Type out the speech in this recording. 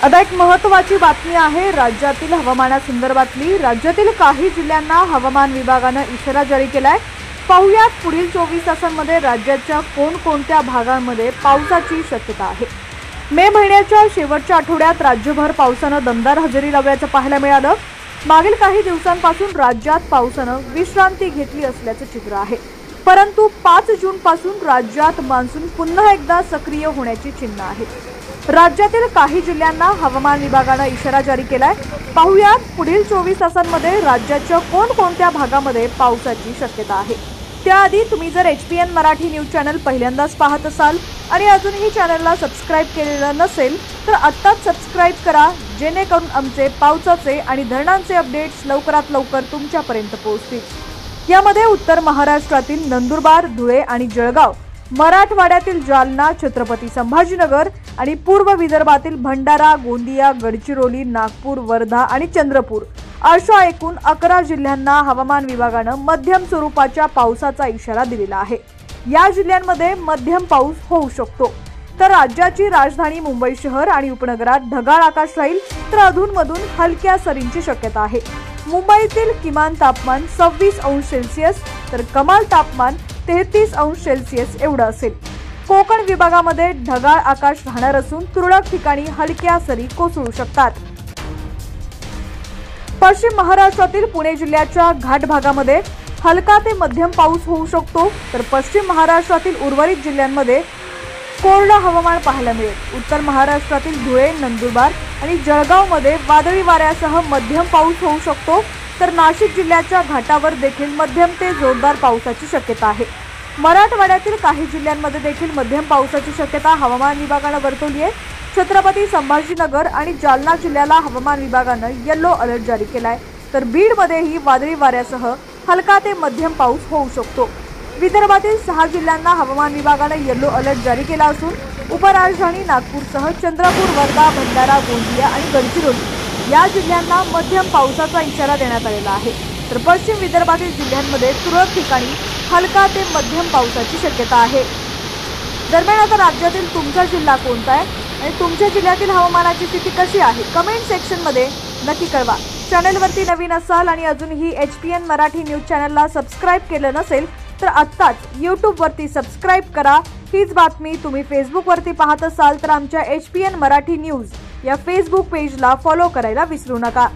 आता एक महत्त्वाची बातमी आहे राज्यातील हवामानासंदर्भातली। राज्यातील काही जिल्ह्यांना हवामान विभागाने इशारा जारी केलाय। पाहुयात पुढील 24 तासांमध्ये राज्याच्या कोणकोणत्या भागांमध्ये पावसाची शक्यता आहे। मे महिन्याच्या शेवटच्या आठवड्यात राज्यभर पावसाने दमदार हजेरी लावल्याचं पाहायला मिळालं। मागील काही दिवसांपासून राज्यात पावसाने विश्रांती घेतली असल्याचं चित्र आहे, परंतु 5 जून पासून राज्यात मान्सून पुन्हा एकदा सक्रिय होण्याची चिन्ह आहेत। राज्यातील काही जिल्ह्यांना हवामान विभागाने इशारा जारी केलाय। पाहुयात पुढील 24 तासांमध्ये राज्याच्या कोणकोणत्या भागामध्ये पावसाची शक्यता आहे। त्याआधी तुम्ही जर HPN मराठी न्यूज चॅनल पहिल्यांदाच पाहत असाल आणि अजूनही चॅनलला सबस्क्राइब केलेलं नसेल तर आत्ताच सबस्क्राइब करा, जेणेकरून आमचे पावसाचे आणि धरणांचे अपडेट्स लवकरात लवकर तुमच्यापर्यंत पोहोचतील। यामध्ये उत्तर महाराष्ट्रातील नंदुरबार, धुळे आणि जळगाव, मराठवाड्यातील जालना, छत्रपती संभाजीनगर आणि पूर्व विदर्भातील भंडारा, गोंदिया, गडचिरोली, नागपूर, वर्धा आणि चंद्रपूर अशा एकूण 11 जिल्ह्यांना हवामान विभागाने मध्यम स्वरूपाच्या पावसाचा इशारा दिलेला आहे। या जिल्ह्यांमध्ये मध्यम पाऊस होऊ शकतो। तर राज्याची राजधानी मुंबई शहर आणि उपनगरात ढगाळ आकाश राहील, तर अधूनमधून हलक्या सरींची शक्यता आहे। मुंबईतील किमान तापमान 26 अंश सेल्सिअस तर कमाल तापमान 33 अंश सेल्सिअस एवढं असेल। कोकण विभागामध्ये ढगाळ आकाश राहणार असून तुरळक ठिकाणी हलक्या सरी कोसळू शकतात। पश्चिम महाराष्ट्रातील पुणे जिल्ह्याच्या घाट भागामध्ये हलका ते मध्यम पाऊस होऊ शकतो, तर पश्चिम महाराष्ट्रातील उर्वरित जिल्ह्यांमध्ये कोरडं हवामान पाहायला मिळेल। उत्तर महाराष्ट्रातील धुळे, नंदुरबार आणि जळगावमध्ये वादळी वाऱ्यासह मध्यम पाऊस होऊ शकतो, तर नाशिक जिल्ह्याच्या घाटावर देखील मध्यम ते जोरदार पावसाची शक्यता आहे। मराठवाड्यातील काही जिल्ह्यांमध्ये देखील मध्यम पावसाची शक्यता हवामान विभागाने वर्तवली आहे। छत्रपती संभाजीनगर आणि जालना जिल्ह्याला हवामान विभागाने येलो अलर्ट जारी केलाय, तर बीडमध्येही वादळी वाऱ्यासह हलका ते मध्यम पाऊस होऊ शकतो। विदर्भातील 6 जिल्ह्यांना हवामान विभागाने येलो अलर्ट जारी केला असून उपराजधानी नागपूरसह चंद्रपूर, वर्धा, भंडारा, गोंदिया आणि गडचिरोली या जिल्ह्यांना मध्यम पावसाचा इशारा देण्यात आलेला आहे। तर पश्चिम विदर्भातील जिल्ह्यांमध्ये तुरळक ठिकाणी हलका ते मध्यम पावसाची शक्यता आहे। दरम्यान आता राज्यातील तुमचा जिल्हा कोणता आहे आणि तुमच्या जिल्ह्यातील हवामानाची स्थिती कशी आहे कमेंट सेक्शनमध्ये नक्की कळवा। चॅनलवरती नवीन असाल आणि अजूनही HPN मराठी न्यूज चॅनलला सबस्क्राइब केलं नसेल तर आत्ताच YouTubeवरती सबस्क्राइब करा। हीच बातमी तुम्ही फेसबुकवरती पाहत असाल तर आमच्या HPN मराठी न्यूज या फेसबुक पेजला फॉलो करायला विसरू नका।